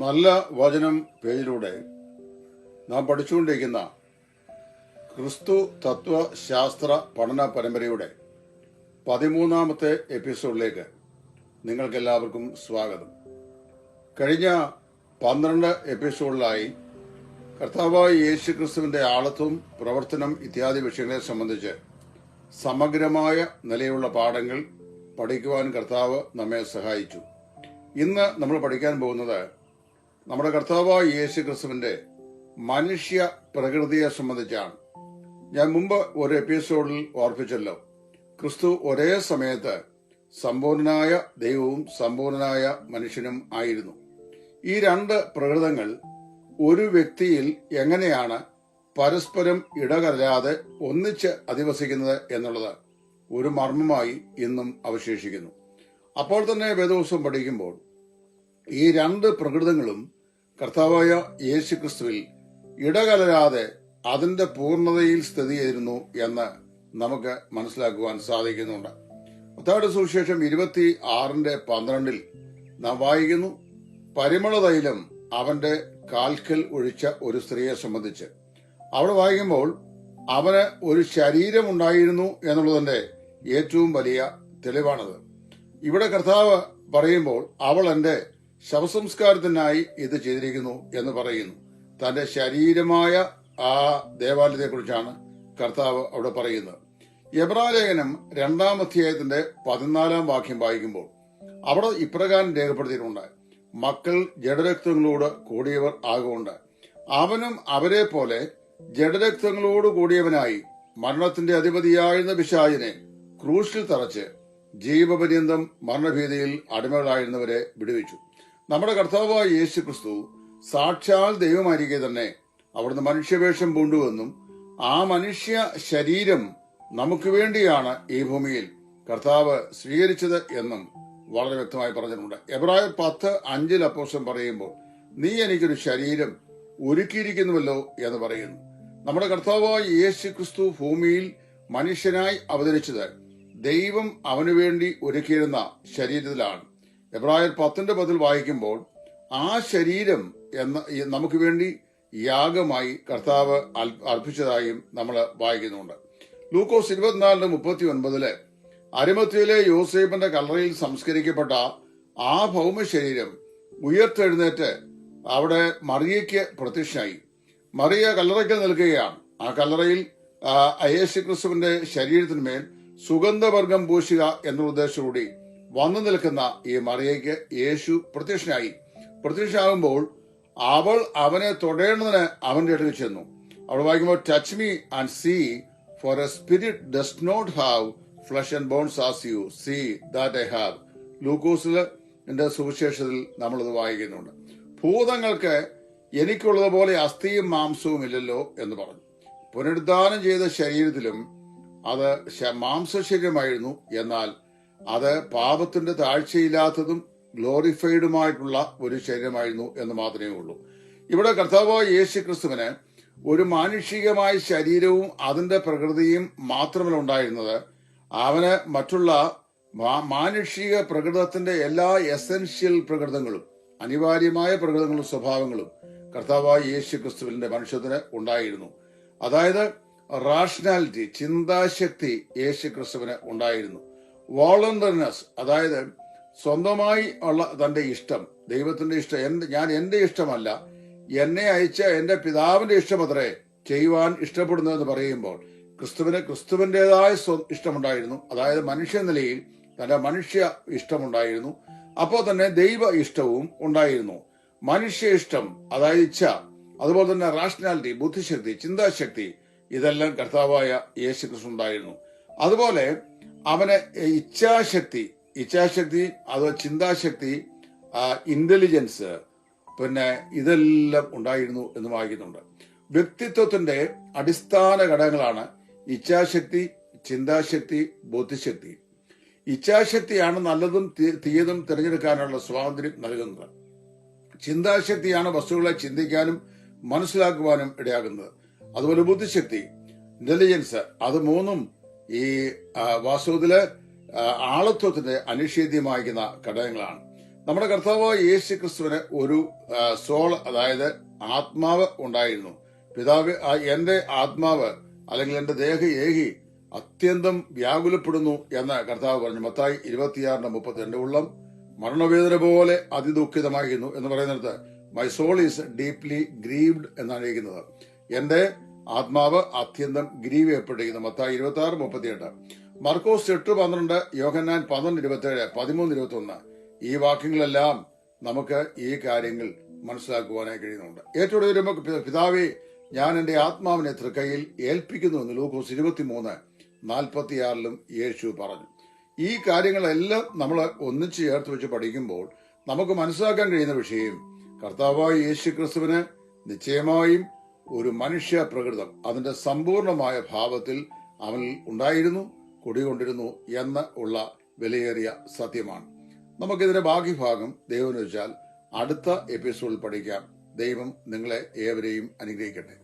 നല്ല വചനം പേജിലൂടെ നാം പഠിച്ചുകൊണ്ടിരിക്കുന്ന ക്രിസ്തു തത്വശാസ്ത്ര പഠന പരമ്പരയുടെ 13ാമത്തെ എപ്പിസോഡിലേക്ക് നിങ്ങൾക്കെല്ലാവർക്കും സ്വാഗതം. കഴിഞ്ഞ 12 എപ്പിസോഡിലായി കർത്താവായ യേശു ക്രിസ്തുവിന്റെ ആളത്വം, പ്രവർത്തനം ഇത്യാദി വിഷയങ്ങളെ സംബന്ധിച്ച് സമഗ്രമായ നിലയുള്ള പാഠങ്ങൾ പഠിക്കുവാൻ കർത്താവ് നമ്മെ സഹായിച്ചു. ഇന്ന് നമ്മൾ പഠിക്കാൻ പോകുന്നത് നമ്മുടെ കർത്താവായ യേശു ക്രിസ്തുവിന്റെ മനുഷ്യ പ്രകൃതിയെ സംബന്ധിച്ചാണ്. ഞാൻ മുമ്പ് ഒരു എപ്പിസോഡിൽ ഓർപ്പിച്ചല്ലോ, ക്രിസ്തു ഒരേ സമയത്ത് സമ്പൂർണനായ ദൈവവും സമ്പൂർണനായ മനുഷ്യനും ആയിരുന്നു. ഈ രണ്ട് പ്രകൃതങ്ങൾ ഒരു വ്യക്തിയിൽ എങ്ങനെയാണ് പരസ്പരം ഇടകലരാതെ ഒന്നിച്ച് അധിവസിക്കുന്നത് എന്നുള്ളത് ഒരു മർമ്മമായി ഇന്നും അവശേഷിക്കുന്നു. അപ്പോൾ തന്നെ വേദപുസ്തകം പഠിക്കുമ്പോൾ ഈ രണ്ട് പ്രകൃതങ്ങളും കർത്താവായ യേശു ക്രിസ്തുവിൽ ഇടകലരാതെ അതിന്റെ പൂർണ്ണതയിൽ സ്ഥിതി ചെയ്തിരുന്നു എന്ന് നമുക്ക് മനസ്സിലാക്കുവാൻ സാധിക്കുന്നുണ്ട്. മത്തായിയുടെ സുവിശേഷം 26:12 നാം വായിക്കുന്നു, പരിമള തൈലം അവന്റെ കാൽക്കൽ ഒഴിച്ച ഒരു സ്ത്രീയെ സംബന്ധിച്ച്. അവിടെ വായിക്കുമ്പോൾ അവന് ഒരു ശരീരമുണ്ടായിരുന്നു എന്നുള്ളതിന്റെ ഏറ്റവും വലിയ തെളിവാണത്. ഇവിടെ കർത്താവ് പറയുമ്പോൾ അവൾ എന്റെ ശവസംസ്കാരത്തിനായി ഇത് ചെയ്തിരിക്കുന്നു എന്ന് പറയുന്നു. തന്റെ ശരീരമായ ആ ദേവാലയത്തെ കുറിച്ചാണ് കർത്താവ് അവിടെ പറയുന്നത്. എബ്രായലേഖനം 2-ാം അധ്യായത്തിന്റെ 14-ാം വാക്യം വായിക്കുമ്പോൾ അവിടെ ഇപ്രകാരം രേഖപ്പെടുത്തിയിട്ടുണ്ട്, മക്കൾ ജഡരക്തങ്ങളോട് കൂടിയവർ ആകൊണ്ട് അവനും അവരെ പോലെ ജഡരക്തങ്ങളോട് കൂടിയവനായി മരണത്തിന്റെ അധിപതിയായിരുന്ന പിശാചിനെ ക്രൂശിൽ തറച്ച് ജീവപര്യന്തം മരണഭീതിയിൽ അടിമകളായിരുന്നവരെ വിടുവിച്ചു. നമ്മുടെ കർത്താവായ യേശു ക്രിസ്തു സാക്ഷാൽ ദൈവമായിരിക്കെ തന്നെ അവിടുന്ന് മനുഷ്യവേഷം പൂണ്ടുവെന്നും ആ മനുഷ്യ ശരീരം നമുക്ക് വേണ്ടിയാണ് ഈ ഭൂമിയിൽ കർത്താവ് സ്വീകരിച്ചത് എന്നും വളരെ വ്യക്തമായി പറഞ്ഞിട്ടുണ്ട്. എബ്രായർ 10:5 അപ്പോസ്തലൻ പറയുമ്പോൾ നീ എനിക്കൊരു ശരീരം ഒരുക്കിയിരിക്കുന്നുവല്ലോ എന്ന് പറയുന്നു. നമ്മുടെ കർത്താവായ യേശു ക്രിസ്തു ഭൂമിയിൽ മനുഷ്യനായി അവതരിച്ചത് ദൈവം അവനു വേണ്ടി ഒരുക്കിയിരുന്ന ശരീരത്തിലാണ്. എബ്രായർ 10:10 വായിക്കുമ്പോൾ ആ ശരീരം നമുക്ക് വേണ്ടി യാഗമായി കർത്താവ് അർപ്പിച്ചതായും നമ്മൾ വായിക്കുന്നുണ്ട്. ലൂക്കോസ് 24:39 അരിമത്യയിലെ യോസേപ്പിന്റെ കല്ലറയിൽ സംസ്കരിക്കപ്പെട്ട ആ ഭൗമ ശരീരം ഉയർത്തെഴുന്നേറ്റ് അവിടെ മറിയയ്ക്ക് പ്രത്യക്ഷനായി. മറിയ കല്ലറയ്ക്കൽ നിൽക്കുകയാണ്. ആ കല്ലറയിൽ യേശു ക്രിസ്തുവിന്റെ ശരീരത്തിന്മേൽ സുഗന്ധവർഗം പൂശുക എന്ന ഉദ്ദേശത്തോടെ വന്നു നിൽക്കുന്ന ഈ മറിയയ്ക്ക് യേശു പ്രത്യക്ഷനാകുമ്പോൾ അവൾ അവനെ തൊടേണ്ടതിന് അവന്റെ അടുത്ത് ചെന്നു. അവൾ വായിക്കുമ്പോൾ touch me and see, for a spirit does not have flesh and bones as you see that I have. ലൂക്കോസിൽ എന്റെ സുവിശേഷത്തിൽ നമ്മളത് വായിക്കുന്നുണ്ട്. ഭൂതങ്ങൾക്ക് എനിക്കുള്ളതുപോലെ അസ്ഥിയും മാംസവും ഇല്ലല്ലോ എന്ന് പറഞ്ഞു. പുനരുദ്ധാനം ചെയ്ത ശരീരത്തിലും അത് മാംസശരീരമായിരുന്നു, എന്നാൽ അത് പാപത്തിന്റെ താഴ്ചയില്ലാത്തതും ഗ്ലോറിഫൈഡുമായിട്ടുള്ള ഒരു ശരീരമായിരുന്നു എന്ന് മാത്രമേ ഉള്ളൂ. ഇവിടെ കർത്താവായ യേശു ക്രിസ്തുവിന് ഒരു മാനുഷികമായ ശരീരവും അതിന്റെ പ്രകൃതിയും മാത്രമല്ല ഉണ്ടായിരുന്നത്. അവന് മറ്റുള്ള മാനുഷിക പ്രകൃതത്തിന്റെ എല്ലാ എസെൻഷ്യൽ പ്രകൃതങ്ങളും അനിവാര്യമായ പ്രകൃതങ്ങളും സ്വഭാവങ്ങളും കർത്താവായ യേശു ക്രിസ്തുവിന്റെ മനുഷ്യത്തിന് ഉണ്ടായിരുന്നു. അതായത് റാഷണാലിറ്റി, ചിന്താശക്തി യേശു ക്രിസ്തുവിന് ഉണ്ടായിരുന്നു. വോളണ്ടറിനെസ്, അതായത് സ്വന്തമായി ഉള്ള തന്റെ ഇഷ്ടം, ദൈവത്തിന്റെ ഇഷ്ടം, ഞാൻ എന്റെ ഇഷ്ടമല്ല, എന്നെ അയച്ച എന്റെ പിതാവിന്റെ ഇഷ്ടമത്രേ ചെയ്യുവാൻ ഇഷ്ടപ്പെടുന്നതെന്ന് പറയുമ്പോൾ ക്രിസ്തുവിന്റേതായ ഇഷ്ടമുണ്ടായിരുന്നു. അതായത് മനുഷ്യ നിലയിൽ തന്റെ മനുഷ്യ ഇഷ്ടമുണ്ടായിരുന്നു. അപ്പോൾ തന്നെ ദൈവ ഇഷ്ടവും ഉണ്ടായിരുന്നു. മനുഷ്യ ഇഷ്ടം, അതായത് ഇച്ഛ, അതുപോലെ തന്നെ റാഷണാലിറ്റി, ബുദ്ധിശക്തി, ചിന്താശക്തി, ഇതെല്ലാം കർത്താവായ യേശു ക്രിസ്തു ഉണ്ടായിരുന്നു. അതുപോലെ അവന് ഇച്ഛാശക്തി, അത് ചിന്താശക്തി, ഇന്റലിജൻസ്, പിന്നെ ഇതെല്ലാം ഉണ്ടായിരുന്നു എന്ന് വായിക്കുന്നുണ്ട്. വ്യക്തിത്വത്തിന്റെ അടിസ്ഥാന ഘടകങ്ങളാണ് ഇച്ഛാശക്തി, ചിന്താശക്തി, ബുദ്ധിശക്തി. ഇച്ഛാശക്തിയാണ് നല്ലതും തീയതും തിരഞ്ഞെടുക്കാനുള്ള സ്വാതന്ത്ര്യം നൽകുന്നത്. ചിന്താശക്തിയാണ് വസ്തുക്കളെ ചിന്തിക്കാനും മനസ്സിലാക്കുവാനും ഇടയാകുന്നത്. അതുപോലെ ബുദ്ധിശക്തി, ഇന്റലിജൻസ്, അത് മൂന്നും ഈ വാസ്തവത്തില് ആളത്വത്തിന്റെ അനിഷേധ്യമായിരിക്കുന്ന ഘടകങ്ങളാണ്. നമ്മുടെ കർത്താവായ യേശു ക്രിസ്തുവിന് ഒരു സോൾ, അതായത് ആത്മാവ് ഉണ്ടായിരുന്നു. പിതാവ്, എന്റെ ആത്മാവ് അല്ലെങ്കിൽ എന്റെ ദേഹ ഏഹി അത്യന്തം വ്യാകുലപ്പെടുന്നു എന്ന് കർത്താവ് പറഞ്ഞു. മത്തായി 26:32. ഉള്ളം മരണവേദന പോലെ അതിദുഃഖിതമായിരുന്നു എന്ന് പറയുന്നിടത്ത് my soul is deeply grieved എന്നാണ് എഴുതുന്നത്. എന്റെ ആത്മാവ് അത്യന്തം ഗ്രീവ് ചെയ്യപ്പെട്ടിരിക്കുന്നു. മത്തായി 26:38. മർക്കോസ് 8:12, യോഹന്നാൻ 12:27, 13:21. ഈ വാക്യങ്ങളെല്ലാം നമുക്ക് ഈ കാര്യങ്ങൾ മനസ്സിലാക്കുവാനായി കഴിയുന്നുണ്ട്. ഏറ്റവും വരുമ്പോൾ പിതാവേ, ഞാൻ എന്റെ ആത്മാവിനെ തൃക്കൈയിൽ ഏൽപ്പിക്കുന്നു എന്ന് ലൂക്കോസ് 23:46 യേശു പറഞ്ഞു. ഈ കാര്യങ്ങളെല്ലാം നമ്മൾ ഒന്നിച്ച് ചേർത്ത് വെച്ച് പഠിക്കുമ്പോൾ നമുക്ക് മനസ്സിലാക്കാൻ കഴിയുന്ന വിഷയം, കർത്താവായ യേശു ക്രിസ്തുവിന് നിശ്ചയമായും ഒരു മനുഷ്യ പ്രകൃതം അതിന്റെ സമ്പൂർണമായ ഭാവത്തിൽ അവനിൽ ഉണ്ടായിരുന്നു, കുടികൊണ്ടിരുന്നു എന്ന് ഉള്ള വിലയേറിയ സത്യമാണ്. നമുക്കിതിന്റെ ബാക്കി ഭാഗം ദൈവം വെച്ചാൽ അടുത്ത എപ്പിസോഡിൽ പഠിക്കാം. ദൈവം നിങ്ങളെ ഏവരെയും അനുഗ്രഹിക്കട്ടെ.